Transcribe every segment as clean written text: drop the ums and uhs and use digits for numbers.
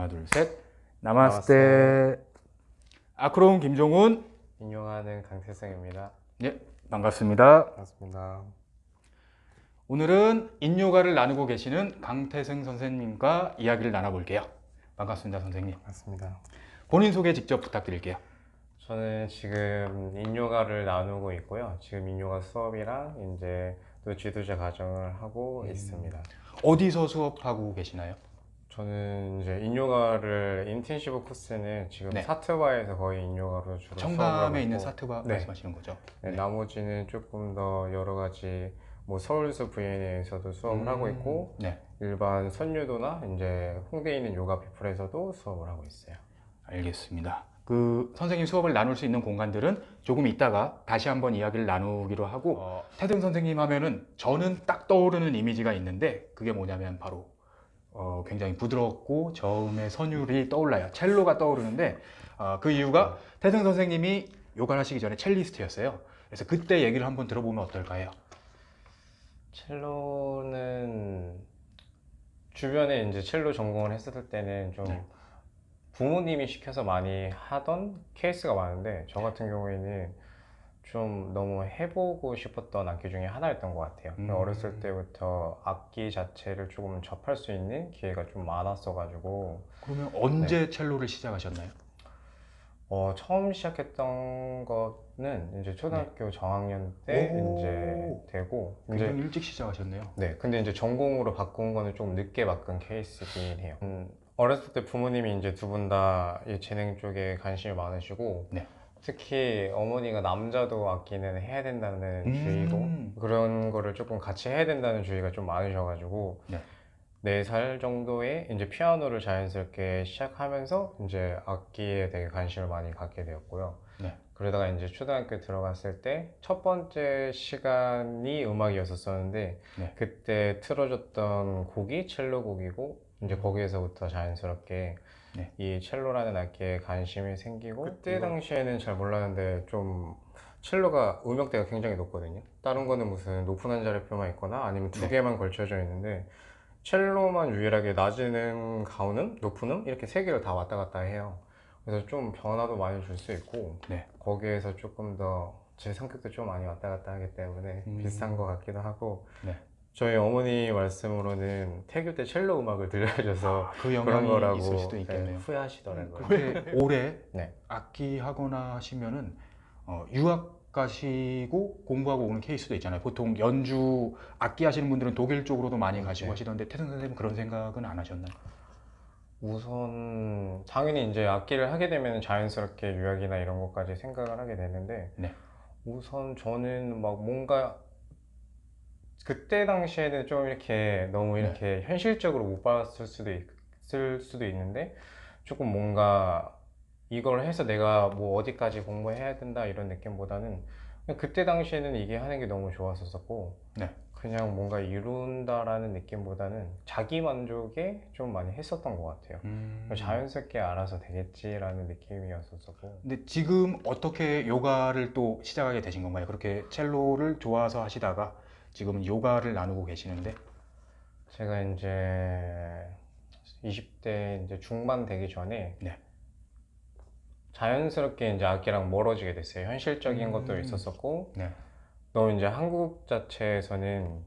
하나, 둘, 셋. 나마스테. 아크로운 김종훈. 인용하는 강태성입니다. 예, 반갑습니다. 반갑습니다. 오늘은 인요가를 나누고 계시는 강태성 선생님과 이야기를 나눠볼게요. 반갑습니다, 선생님. 반갑습니다. 본인 소개 직접 부탁드릴게요. 저는 지금 인요가를 나누고 있고요. 지금 인요가 수업이랑 이제 또 지도자 과정을 하고 있습니다. 어디서 수업하고 계시나요? 저는 이제 인요가를 인텐시브 코스는 지금 네. 사트바에서 거의 인요가로 주로 수업을 하고 청담에 있는 있고, 사트바 네. 말씀하시는 거죠? 네, 나머지는 조금 더 여러 가지 뭐 서울숲 VN에서도 수업을 하고 있고 네, 일반 선유도나 이제 홍대에 있는 요가 피플에서도 수업을 하고 있어요. 알겠습니다. 그 선생님 수업을 나눌 수 있는 공간들은 조금 이따가 다시 한번 이야기를 나누기로 하고 태등 선생님 하면은 저는 딱 떠오르는 이미지가 있는데 그게 뭐냐면 바로 굉장히 부드럽고 저음의 선율이 떠올라요. 첼로가 떠오르는데 그 이유가 태등 선생님이 요가를 하시기 전에 첼리스트였어요. 그래서 그때 얘기를 한번 들어보면 어떨까요? 첼로는 주변에 이제 첼로 전공을 했을 때는 좀 네. 부모님이 시켜서 많이 하던 케이스가 많은데 저 같은 경우에는 좀 너무 해보고 싶었던 악기 중에 하나였던 것 같아요. 어렸을 때부터 악기 자체를 조금 접할 수 있는 기회가 좀 많았어가지고 그러면 언제 첼로를 시작하셨나요? 처음 시작했던 거는 이제 초등학교 저학년 때 오. 이제 되고 굉장히 일찍 시작하셨네요. 네, 근데 이제 전공으로 바꾼 거는 좀 늦게 바꾼 케이스긴 해요. 어렸을 때 부모님이 이제 두 분 다 재능 쪽에 관심이 많으시고 네. 특히 어머니가 남자도 악기는 해야 된다는 주의고 그런 거를 조금 같이 해야 된다는 주의가 좀 많으셔가지고 네. 4살 정도에 이제 피아노를 자연스럽게 시작하면서 이제 악기에 되게 관심을 많이 갖게 되었고요. 네. 그러다가 이제 초등학교 들어갔을 때 첫 번째 시간이 음악이었었는데 네. 그때 틀어줬던 곡이 첼로 곡이고 이제 거기에서부터 자연스럽게 네. 이 첼로라는 악기에 관심이 생기고 그때 당시에는 잘 몰랐는데 좀 첼로가 음역대가 굉장히 높거든요. 다른 거는 무슨 높은 한 자리표만 있거나 아니면 두 네. 개만 걸쳐져 있는데 첼로만 유일하게 낮은 음, 가운 음, 높은 음 이렇게 세 개를 다 왔다 갔다 해요. 그래서 좀 변화도 많이 줄 수 있고 네. 거기에서 조금 더 제 성격도 좀 많이 왔다 갔다 하기 때문에 비슷한 것 같기도 하고 네. 저희 어머니 말씀으로는 태교 때 첼로 음악을 들려줘서 그 그런 영향이 거라고 있을 수도 있겠네요. 후회하시더라고요. 그렇게 오래 네. 악기 하거나 하시면은 유학 가시고 공부하고 오는 케이스도 있잖아요. 보통 연주 악기 하시는 분들은 독일 쪽으로도 많이 가시고 네. 하시던데 태승 선생님은 그런 생각은 안 하셨나요? 우선 당연히 이제 악기를 하게 되면 자연스럽게 유학이나 이런 것까지 생각을 하게 되는데 네. 우선 저는 막 뭔가 그때 당시에는 좀 이렇게 너무 이렇게 현실적으로 못 봤을 수도 있는데 조금 뭔가 이걸 해서 내가 뭐 어디까지 공부해야 된다 이런 느낌보다는 그냥 그때 당시에는 이게 하는 게 너무 좋았었고 네. 그냥 뭔가 이룬다라는 느낌보다는 자기 만족에 좀 많이 했었던 것 같아요. 자연스럽게 알아서 되겠지라는 느낌이었었고. 근데 지금 어떻게 요가를 또 시작하게 되신 건가요? 그렇게 첼로를 좋아서 하시다가 지금은 요가를 나누고 계시는데 제가 이제 20대 이제 중반 되기 전에 네. 자연스럽게 이제 악기랑 멀어지게 됐어요. 현실적인 것도 있었었고, 네. 너무 이제 한국 자체에서는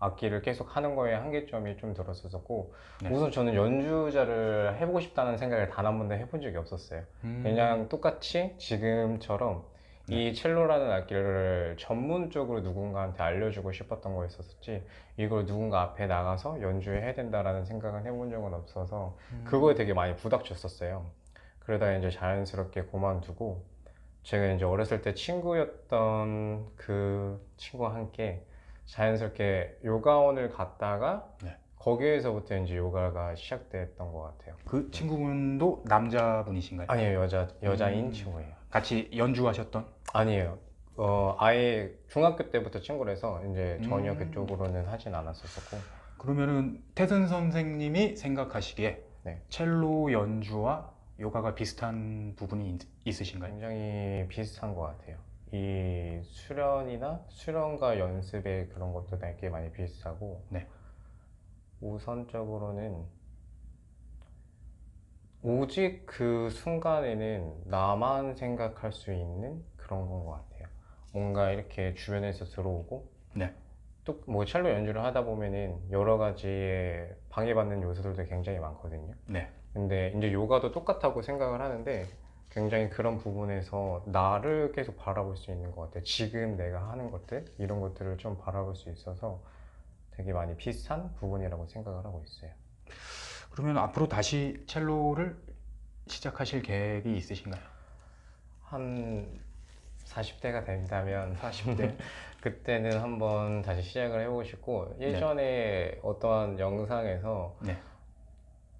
악기를 계속 하는 거에 한계점이 좀 들었었고, 네. 우선 저는 연주자를 해보고 싶다는 생각을 단 한 번도 해본 적이 없었어요. 그냥 똑같이 지금처럼 이 첼로라는 악기를 전문적으로 누군가한테 알려주고 싶었던 거였었지 이걸 누군가 앞에 나가서 연주해야 된다라는 생각은 해본 적은 없어서 그거에 되게 많이 부닥쳤었어요. 그러다가 이제 자연스럽게 그만두고 제가 이제 어렸을 때 친구였던 그 친구와 함께 자연스럽게 요가원을 갔다가 네. 거기에서부터 이제 요가가 시작됐던 것 같아요. 그 친구분도 남자분이신가요? 아니에요, 여자인 친구예요. 같이 연주하셨던? 아니에요. 아예 중학교 때부터 친구라서 이제 전혀 그쪽으로는 하진 않았었고. 그러면은 태선 선생님이 생각하시기에 네. 첼로 연주와 요가가 비슷한 부분이 있으신가요? 굉장히 비슷한 것 같아요. 이 수련과 연습의 그런 것도 되게 많이 비슷하고. 네. 우선적으로는 오직 그 순간에는 나만 생각할 수 있는 그런 건 것 같아요. 뭔가 이렇게 주변에서 들어오고 네. 또 뭐 첼로 연주를 하다 보면은 여러 가지의 방해받는 요소들도 굉장히 많거든요. 네. 근데 이제 요가도 똑같다고 생각을 하는데 굉장히 그런 부분에서 나를 계속 바라볼 수 있는 것 같아요. 지금 내가 하는 것들 이런 것들을 좀 바라볼 수 있어서 되게 많이 비슷한 부분이라고 생각을 하고 있어요. 그러면 앞으로 다시 첼로를 시작하실 계획이 있으신가요? 한 40대가 된다면 40대. 그때는 한번 다시 시작을 해보고 싶고, 예전에 어떠한 영상에서 네.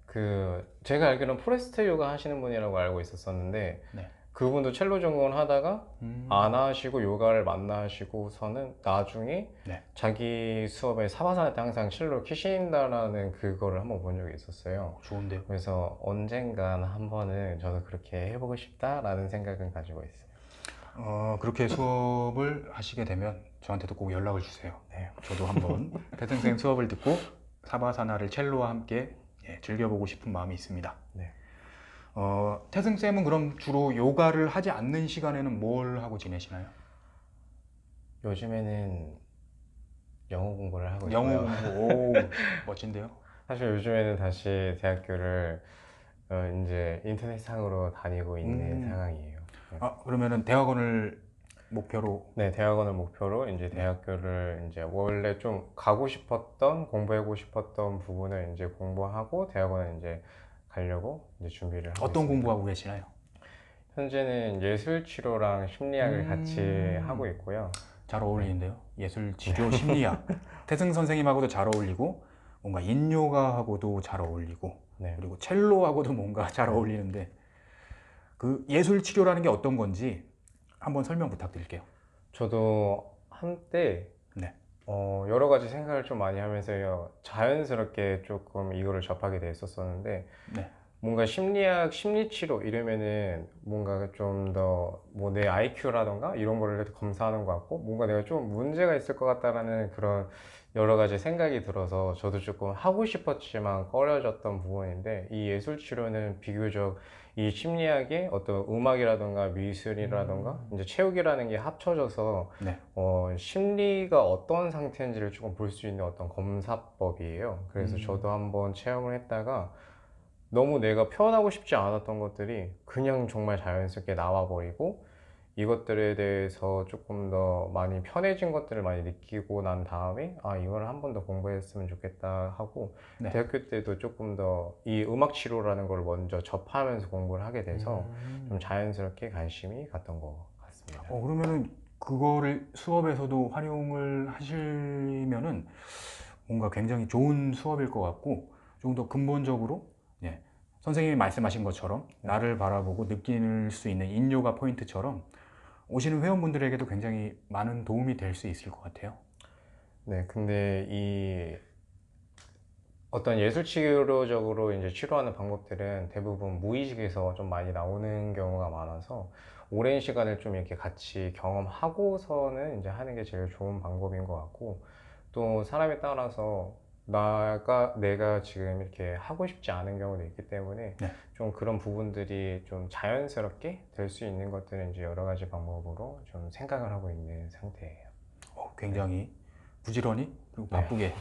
그 제가 알기로는 포레스트 요가 하시는 분이라고 알고 있었었는데 네. 그분도 첼로 전공을 하다가 음. 안 하시고 요가를 만나시고서는 나중에 네. 자기 수업에 사바사나 때 항상 첼로를 키신다라는 그거를 한번 본 적이 있었어요. 좋은데요. 그래서 언젠간 한번은 저도 그렇게 해보고 싶다라는 생각은 가지고 있어요. 그렇게 수업을 하시게 되면 저한테도 꼭 연락을 주세요. 네. 저도 한번 태승생 수업을 듣고 사바사나를 첼로와 함께 즐겨보고 싶은 마음이 있습니다. 네. 태승쌤은 그럼 주로 요가를 하지 않는 시간에는 뭘 하고 지내시나요? 요즘에는 영어 공부를 하고 영어 있고요. 공부. 오, 멋진데요? 사실 요즘에는 다시 대학교를 이제 인터넷상으로 다니고 있는 상황이에요. 네. 그러면은 대학원을 목표로. 네, 대학원을 목표로 이제 대학교를 이제 원래 좀 가고 싶었던 공부하고 싶었던 부분을 이제 공부하고 대학원을 이제 가려고 이제 준비를 하고 어떤 있습니다. 공부하고 계시나요? 현재는 예술 치료랑 심리학을 같이 하고 있고요. 잘 어울리는데요. 예술 치료 심리학. 태승 선생님하고도 잘 어울리고 뭔가 인요가하고도 잘 어울리고 네. 그리고 첼로하고도 뭔가 잘 어울리는데 그 예술 치료라는 게 어떤 건지 한번 설명 부탁드릴게요. 저도 한때 네. 여러 가지 생각을 좀 많이 하면서 자연스럽게 조금 이거를 접하게 됐었었는데 네. 뭔가 심리학, 심리치료 이러면은 뭔가 좀 더 뭐 내 IQ라던가 이런 거를 검사하는 것 같고 뭔가 내가 좀 문제가 있을 것 같다라는 그런 여러 가지 생각이 들어서 저도 조금 하고 싶었지만 꺼려졌던 부분인데 이 예술치료는 비교적 이 심리학의 어떤 음악이라던가 미술이라던가 이제 체육이라는 게 합쳐져서 네. 심리가 어떤 상태인지를 조금 볼 수 있는 어떤 검사법이에요. 그래서 저도 한번 체험을 했다가 너무 내가 표현하고 싶지 않았던 것들이 그냥 정말 자연스럽게 나와버리고 이것들에 대해서 조금 더 많이 편해진 것들을 많이 느끼고 난 다음에 아 이걸 한 번 더 공부했으면 좋겠다 하고 네. 대학교 때도 조금 더 이 음악 치료라는 걸 먼저 접하면서 공부를 하게 돼서 좀 자연스럽게 관심이 갔던 것 같습니다. 그러면은 그거를 수업에서도 활용을 하시면은 뭔가 굉장히 좋은 수업일 것 같고 좀 더 근본적으로 선생님이 말씀하신 것처럼 나를 바라보고 느낄 수 있는 인요가 포인트처럼 오시는 회원분들에게도 굉장히 많은 도움이 될 수 있을 것 같아요. 네, 근데 이 어떤 예술 치료적으로 이제 치료하는 방법들은 대부분 무의식에서 좀 많이 나오는 경우가 많아서 오랜 시간을 좀 이렇게 같이 경험하고서는 이제 하는 게 제일 좋은 방법인 것 같고 또 사람에 따라서 내가 지금 이렇게 하고 싶지 않은 경우도 있기 때문에 네. 좀 그런 부분들이 좀 자연스럽게 될 수 있는 것들은 이제 여러 가지 방법으로 좀 생각을 하고 있는 상태예요. 굉장히 부지런히 그리고 바쁘게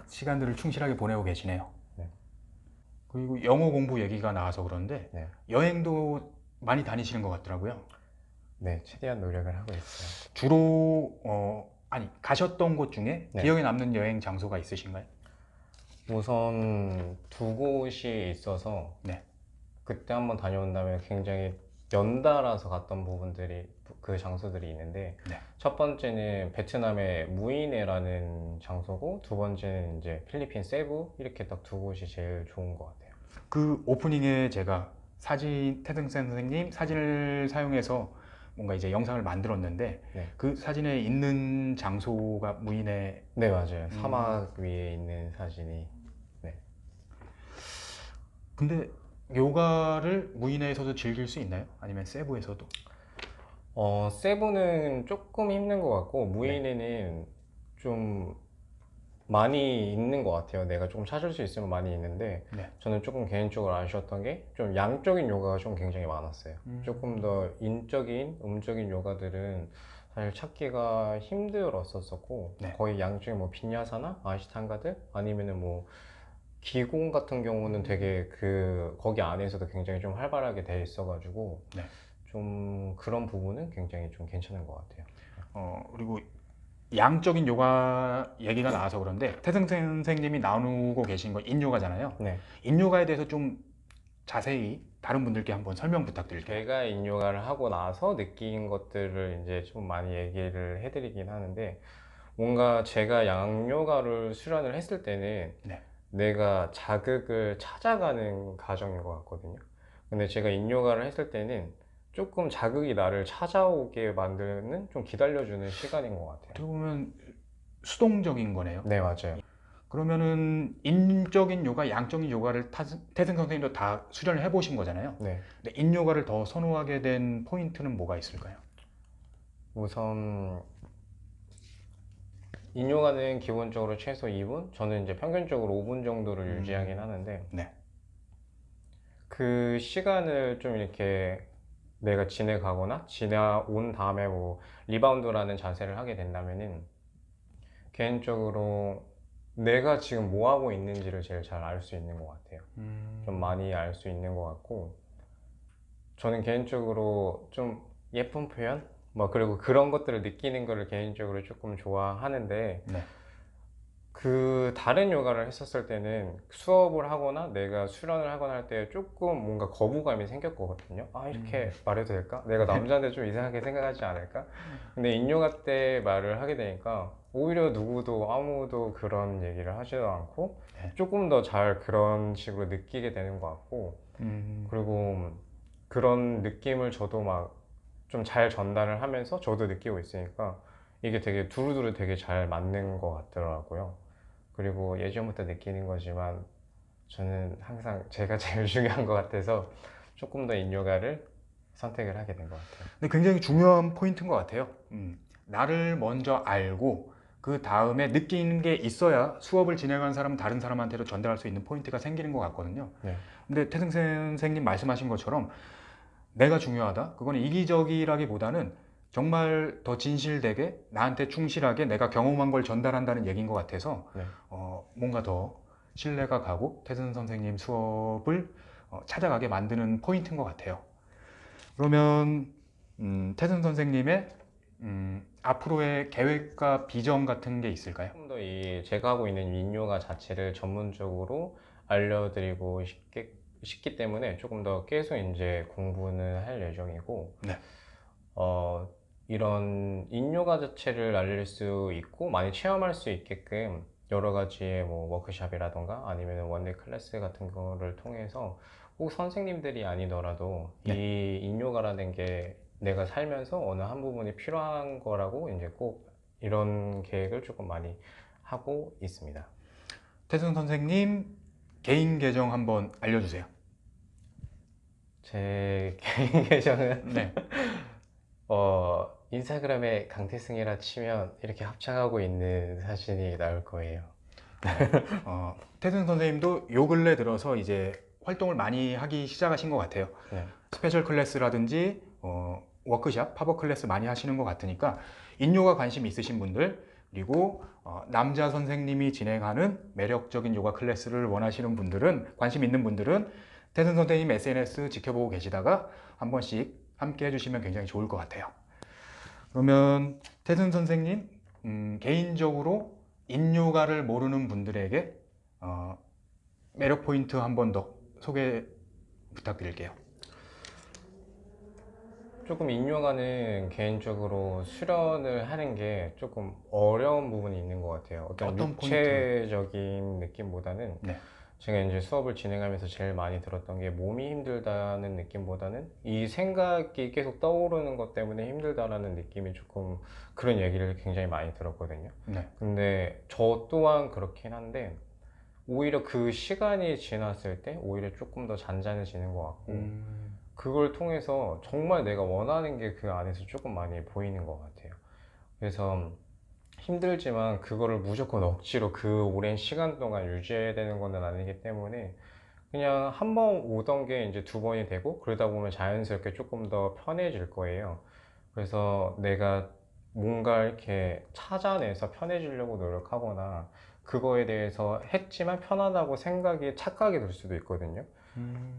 시간들을 충실하게 보내고 계시네요. 네. 그리고 영어 공부 얘기가 나와서 그런데 네. 여행도 많이 다니시는 것 같더라고요. 네, 최대한 노력을 하고 있어요. 주로 가셨던 곳 중에 네. 기억에 남는 여행 장소가 있으신가요? 우선 두 곳이 있어서 네. 그때 한번 다녀온 다음에 굉장히 연달아서 갔던 부분들이 그 장소들이 있는데 네. 첫 번째는 베트남의 무이네라는 장소고 두 번째는 이제 필리핀 세부 이렇게 딱 두 곳이 제일 좋은 것 같아요. 그 오프닝에 제가 태등 선생님 사진을 사용해서 뭔가 이제 영상을 만들었는데 네. 그 사진에 있는 장소가 무인의. 네, 맞아요. 사막 위에 있는 사진이. 네. 근데 요가를 무인에서도 즐길 수 있나요? 아니면 세부에서도? 세부는 조금 힘든 것 같고 무인에는 좀 많이 있는 것 같아요. 내가 조금 찾을 수 있으면 많이 있는데 네. 저는 조금 개인적으로 아쉬웠던 게 좀 양적인 요가가 좀 굉장히 많았어요. 조금 더 인적인, 음적인 요가들은 사실 찾기가 힘들었었고 네. 거의 양적인 뭐 빈야사나 아시탄가들 아니면은 뭐 기공 같은 경우는 되게 그 거기 안에서도 굉장히 좀 활발하게 돼 있어가지고 네. 좀 그런 부분은 굉장히 좀 괜찮은 것 같아요. 그리고 양적인 요가 얘기가 나와서 그런데 태승 선생님이 나누고 계신 건 인요가잖아요. 네. 인요가에 대해서 좀 자세히 다른 분들께 한번 설명 부탁드릴게요. 제가 인요가를 하고 나서 느낀 것들을 이제 좀 많이 얘기를 해드리긴 하는데 뭔가 제가 양요가를 수련을 했을 때는 네. 내가 자극을 찾아가는 과정인 것 같거든요. 근데 제가 인요가를 했을 때는 조금 자극이 나를 찾아오게 만드는 좀 기다려주는 시간인 것 같아요. 어떻게 보면 수동적인 거네요. 네, 맞아요. 그러면은 인적인 요가, 양적인 요가를 태승 선생님도 다 수련을 해보신 거잖아요. 네. 근데 인요가를 더 선호하게 된 포인트는 뭐가 있을까요? 우선 인요가는 기본적으로 최소 2분? 저는 이제 평균적으로 5분 정도를 유지하긴 하는데 네. 그 시간을 좀 이렇게 내가 지내가거나 지나온 다음에 뭐 리바운드라는 자세를 하게 된다면은 개인적으로 내가 지금 뭐 하고 있는지를 제일 잘 알 수 있는 것 같아요. 좀 많이 알 수 있는 것 같고 저는 개인적으로 좀 예쁜 표현? 뭐 그리고 그런 것들을 느끼는 거를 개인적으로 조금 좋아하는데 네. 그 다른 요가를 했었을 때는 수업을 하거나 내가 수련을 하거나 할 때 조금 뭔가 거부감이 생겼거든요. 아 이렇게 말해도 될까? 내가 남자인데 좀 이상하게 생각하지 않을까? 근데 인요가 때 말을 하게 되니까 오히려 누구도 아무도 그런 얘기를 하지도 않고 네. 조금 더 잘 그런 식으로 느끼게 되는 것 같고 그리고 그런 느낌을 저도 막 좀 잘 전달을 하면서 저도 느끼고 있으니까 이게 되게 두루두루 되게 잘 맞는 것 같더라고요. 그리고 예전부터 느끼는 거지만 저는 항상 제가 제일 중요한 것 같아서 조금 더 인요가를 선택을 하게 된 것 같아요. 근데 굉장히 중요한 포인트인 것 같아요. 나를 먼저 알고 그 다음에 느끼는 게 있어야 수업을 진행하는 사람은 다른 사람한테도 전달할 수 있는 포인트가 생기는 것 같거든요. 네. 근데 태승 선생님 말씀하신 것처럼 내가 중요하다. 그거는 이기적이라기보다는 정말 더 진실되게 나한테 충실하게 내가 경험한 걸 전달한다는 얘기인 것 같아서 네. 뭔가 더 신뢰가 가고 태승 선생님 수업을 찾아가게 만드는 포인트인 것 같아요. 그러면 태승 선생님의 앞으로의 계획과 비전 같은 게 있을까요? 조금 더 이 제가 하고 있는 인요가 자체를 전문적으로 알려드리고 싶기 때문에 조금 더 계속 이제 공부는 할 예정이고 네. 이런 인요가 자체를 알릴 수 있고 많이 체험할 수 있게끔 여러 가지의 뭐 워크샵이라던가 아니면 원데이 클래스 같은 거를 통해서 꼭 선생님들이 아니더라도 네. 이 인요가라는 게 내가 살면서 어느 한 부분이 필요한 거라고 이제 꼭 이런 계획을 조금 많이 하고 있습니다. 태승 선생님 개인 계정 한번 알려주세요. 제 개인 계정은 네. 인스타그램에 강태승이라 치면 이렇게 합창하고 있는 사진이 나올 거예요. 태승 선생님도 요 근래 들어서 이제 활동을 많이 하기 시작하신 것 같아요. 네. 스페셜 클래스라든지 워크샵, 팝업 클래스 많이 하시는 것 같으니까 인요가 관심 있으신 분들 그리고 남자 선생님이 진행하는 매력적인 요가 클래스를 원하시는 분들은 관심 있는 분들은 태승 선생님 SNS 지켜보고 계시다가 한 번씩 함께 해주시면 굉장히 좋을 것 같아요. 그러면 태승 선생님 개인적으로 인요가를 모르는 분들에게 매력 포인트 한 번 더 소개 부탁드릴게요. 조금 인요가는 개인적으로 수련을 하는 게 조금 어려운 부분이 있는 것 같아요. 어떤 어떤 육체적인 느낌보다는 네. 제가 이제 수업을 진행하면서 제일 많이 들었던 게 몸이 힘들다는 느낌보다는 이 생각이 계속 떠오르는 것 때문에 힘들다라는 느낌이 조금 그런 얘기를 굉장히 많이 들었거든요. 네. 근데 저 또한 그렇긴 한데 오히려 그 시간이 지났을 때 오히려 조금 더 잔잔해지는 것 같고 그걸 통해서 정말 내가 원하는 게 그 안에서 조금 많이 보이는 것 같아요. 그래서 힘들지만 그거를 무조건 억지로 그 오랜 시간 동안 유지해야 되는 건 아니기 때문에 그냥 한 번 오던 게 이제 두 번이 되고 그러다 보면 자연스럽게 조금 더 편해질 거예요. 그래서 내가 뭔가 이렇게 찾아내서 편해지려고 노력하거나 그거에 대해서 했지만 편하다고 생각이 착각이 들 수도 있거든요.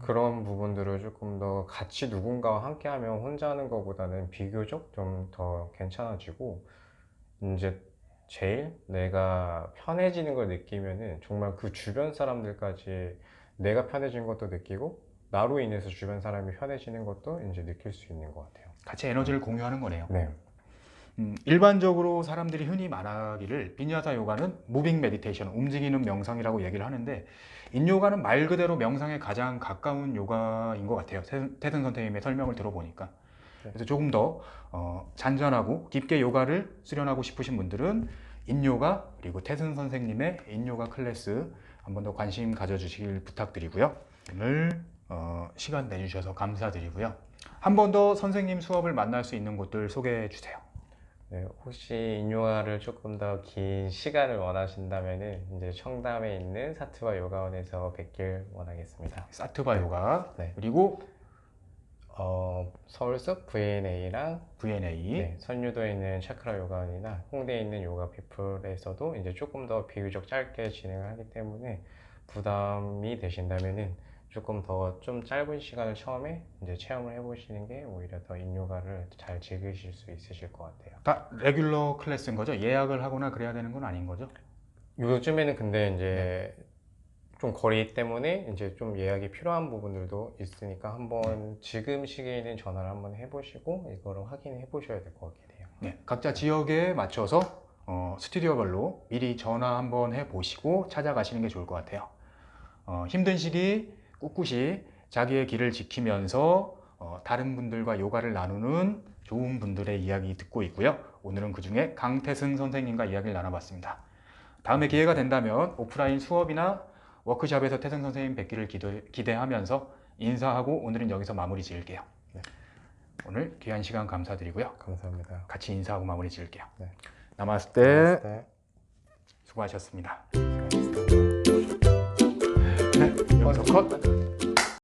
그런 부분들을 조금 더 같이 누군가와 함께 하면 혼자 하는 것보다는 비교적 좀 더 괜찮아지고 이제 제일 내가 편해지는 걸 느끼면은 정말 그 주변 사람들까지 내가 편해진 것도 느끼고 나로 인해서 주변 사람이 편해지는 것도 이제 느낄 수 있는 것 같아요. 같이 에너지를 공유하는 거네요. 네. 일반적으로 사람들이 흔히 말하기를 비냐사 요가는 무빙 메디테이션, 움직이는 명상이라고 얘기를 하는데 인요가는 말 그대로 명상에 가장 가까운 요가인 것 같아요. 태든 선생님의 설명을 들어보니까. 그래서 조금 더 잔잔하고 깊게 요가를 수련하고 싶으신 분들은 인요가 그리고 태든 선생님의 인요가 클래스 한 번 더 관심 가져주시길 부탁드리고요. 오늘 시간 내주셔서 감사드리고요. 한 번 더 선생님 수업을 만날 수 있는 곳들 소개해 주세요. 네, 혹시 인요가를 조금 더 긴 시간을 원하신다면은 이제 청담에 있는 사트바 요가원에서 뵙길 원하겠습니다. 사트바 요가 네. 그리고 서울숲 V&A랑 V&A 네, 선유도에 있는 차크라 요가원이나 홍대에 있는 요가 피플에서도 이제 조금 더 비교적 짧게 진행을 하기 때문에 부담이 되신다면은 조금 더 좀 짧은 시간을 처음에 이제 체험을 해보시는 게 오히려 더 인요가를 잘 즐기실 수 있으실 것 같아요. 다 레귤러 클래스인 거죠? 예약을 하거나 그래야 되는 건 아닌 거죠? 요즘에는 근데 이제 좀 거리 때문에 이제 좀 예약이 필요한 부분들도 있으니까 한번 지금 시기에는 전화를 한번 해보시고 이거를 확인해 보셔야 될 것 같긴 해요. 네, 각자 지역에 맞춰서 스튜디오별로 미리 전화 한번 해보시고 찾아가시는 게 좋을 것 같아요. 힘든 시기 꿋꿋이 자기의 길을 지키면서 다른 분들과 요가를 나누는 좋은 분들의 이야기 듣고 있고요. 오늘은 그 중에 강태승 선생님과 이야기를 나눠봤습니다. 다음에 기회가 된다면 오프라인 수업이나 워크숍에서 태승 선생님 뵙기를 기대하면서 인사하고 오늘은 여기서 마무리 지을게요. 네. 오늘 귀한 시간 감사드리고요. 감사합니다. 같이 인사하고 마무리 지을게요. 네. 나마스테. 네. 수고하셨습니다. 수고하셨습니다. 네, 여기서 컷.